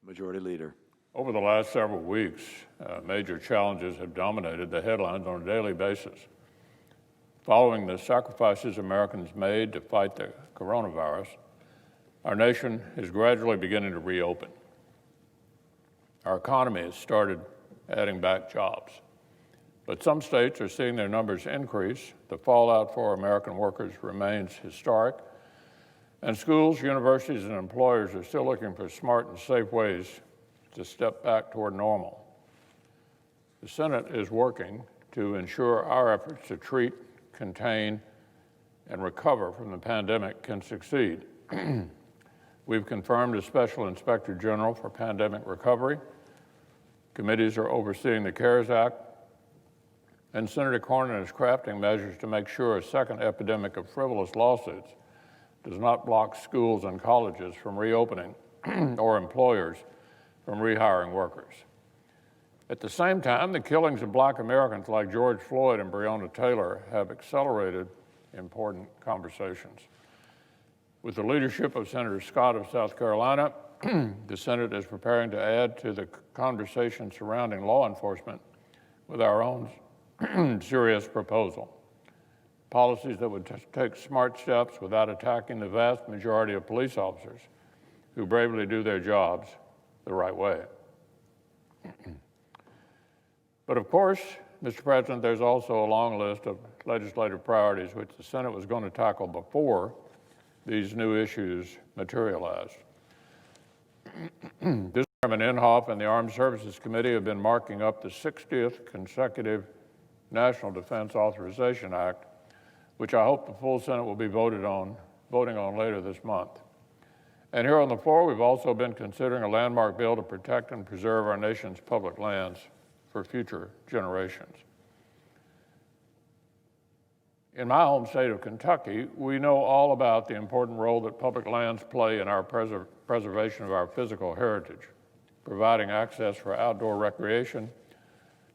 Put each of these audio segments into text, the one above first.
Majority Leader. Over the last several weeks, major challenges have dominated the headlines on a daily basis. Following the sacrifices Americans made to fight the coronavirus, our nation is gradually beginning to reopen. Our economy has started adding back jobs, but some states are seeing their numbers increase. The fallout for American workers remains historic, and schools, universities, and employers are still looking for smart and safe ways to step back toward normal. The Senate is working to ensure our efforts to treat, contain, and recover from the pandemic can succeed. We've confirmed a Special Inspector General for Pandemic Recovery. Committees are overseeing the CARES Act, and Senator Cornyn is crafting measures to make sure a second epidemic of frivolous lawsuits does not block schools and colleges from reopening or employers from rehiring workers. At the same time, the killings of Black Americans like George Floyd and Breonna Taylor have accelerated important conversations. With the leadership of Senator Scott of South Carolina, the Senate is preparing to add to the conversation surrounding law enforcement with our own serious proposal. Policies that would take smart steps without attacking the vast majority of police officers who bravely do their jobs the right way. But of course, Mr. President, there's also a long list of legislative priorities which the Senate was going to tackle before these new issues materialized. This Chairman Inhofe and the Armed Services Committee have been marking up the 60th consecutive National Defense Authorization Act, which I hope the full Senate will be voting on later this month. And here on the floor, we've also been considering a landmark bill to protect and preserve our nation's public lands for future generations. In my home state of Kentucky, we know all about the important role that public lands play in our preservation of our physical heritage, providing access for outdoor recreation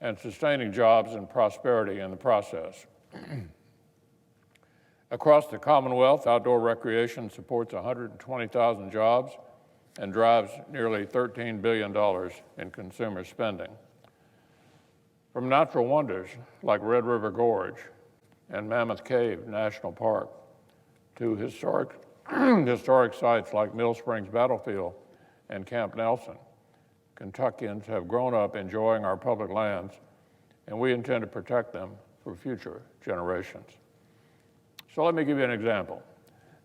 and sustaining jobs and prosperity in the process. Across the Commonwealth, outdoor recreation supports 120,000 jobs and drives nearly $13 billion in consumer spending. From natural wonders like Red River Gorge and Mammoth Cave National Park to historic sites like Mill Springs Battlefield and Camp Nelson, Kentuckians have grown up enjoying our public lands, and we intend to protect them for future generations. So let me give you an example.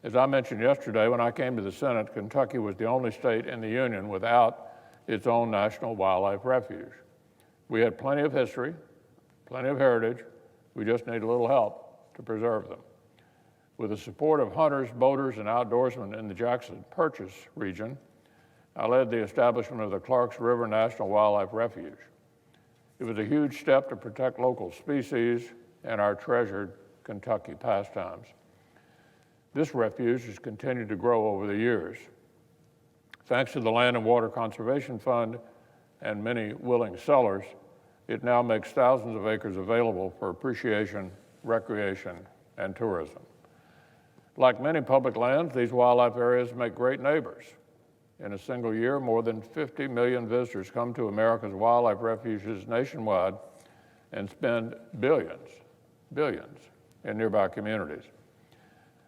As I mentioned yesterday, when I came to the Senate, Kentucky was the only state in the Union without its own national wildlife refuge. We had plenty of history, plenty of heritage. We just need a little help to preserve them. With the support of hunters, boaters, and outdoorsmen in the Jackson Purchase region, I led the establishment of the Clarks River National Wildlife Refuge. It was a huge step to protect local species and our treasured Kentucky pastimes. This refuge has continued to grow over the years. Thanks to the Land and Water Conservation Fund and many willing sellers, it now makes thousands of acres available for appreciation, recreation, and tourism. Like many public lands, these wildlife areas make great neighbors. In a single year, more than 50 million visitors come to America's wildlife refuges nationwide and spend billions in nearby communities.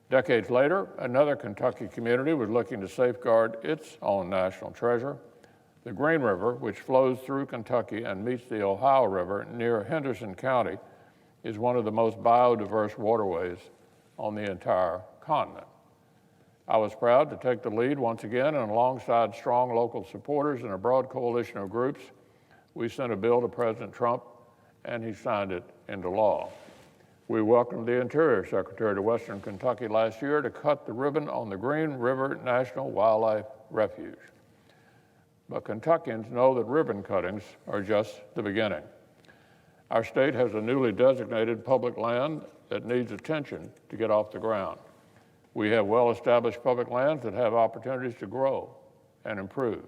Decades later, another Kentucky community was looking to safeguard its own national treasure. The Green River, which flows through Kentucky and meets the Ohio River near Henderson County, is one of the most biodiverse waterways on the entire continent. I was proud to take the lead once again, and alongside strong local supporters and a broad coalition of groups, we sent a bill to President Trump, and he signed it into law. We welcomed the Interior Secretary to Western Kentucky last year to cut the ribbon on the Green River National Wildlife Refuge. But Kentuckians know that ribbon cuttings are just the beginning. Our state has a newly designated public land that needs attention to get off the ground. We have well-established public lands that have opportunities to grow and improve.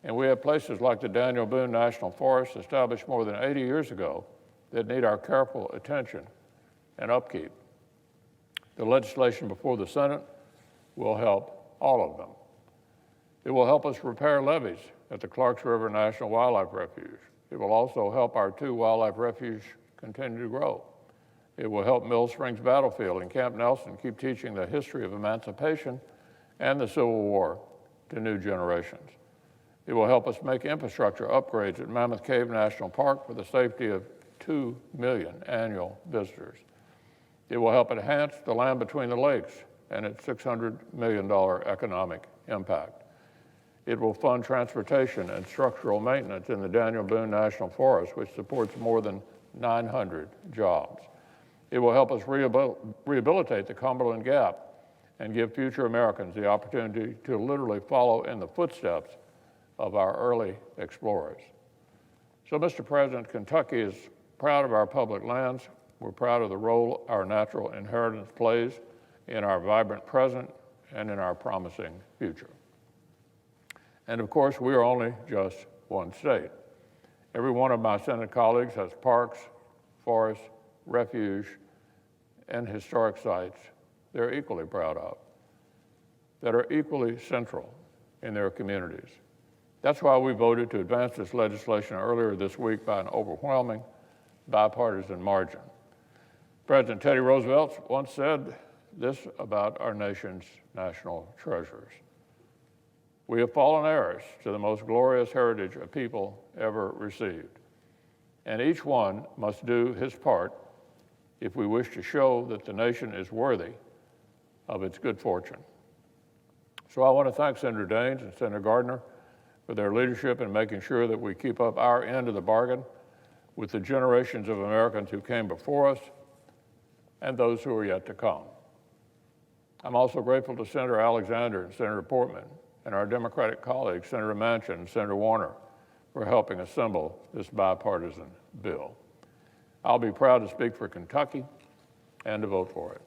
And we have places like the Daniel Boone National Forest, established more than 80 years ago, that need our careful attention and upkeep. The legislation before the Senate will help all of them. It will help us repair levees at the Clarks River National Wildlife Refuge. It will also help our 2 wildlife refuges continue to grow. It will help Mill Springs Battlefield and Camp Nelson keep teaching the history of emancipation and the Civil War to new generations. It will help us make infrastructure upgrades at Mammoth Cave National Park for the safety of 2 million annual visitors. It will help enhance the land between the lakes and its $600 million economic impact. It will fund transportation and structural maintenance in the Daniel Boone National Forest, which supports more than 900 jobs. It will help us rehabilitate the Cumberland Gap and give future Americans the opportunity to literally follow in the footsteps of our early explorers. So, Mr. President, Kentucky is proud of our public lands. We're proud of the role our natural inheritance plays in our vibrant present and in our promising future. And of course, we are only just one state. Every one of my Senate colleagues has parks, forests, refuge, and historic sites they're equally proud of, that are equally central in their communities. That's why we voted to advance this legislation earlier this week by an overwhelming bipartisan margin. President Teddy Roosevelt once said this about our nation's national treasures: "We have fallen heirs to the most glorious heritage a people ever received, and each one must do his part if we wish to show that the nation is worthy of its good fortune." So I want to thank Senator Daines and Senator Gardner for their leadership in making sure that we keep up our end of the bargain with the generations of Americans who came before us and those who are yet to come. I'm also grateful to Senator Alexander and Senator Portman and our Democratic colleagues, Senator Manchin and Senator Warner, for helping assemble this bipartisan bill. I'll be proud to speak for Kentucky and to vote for it.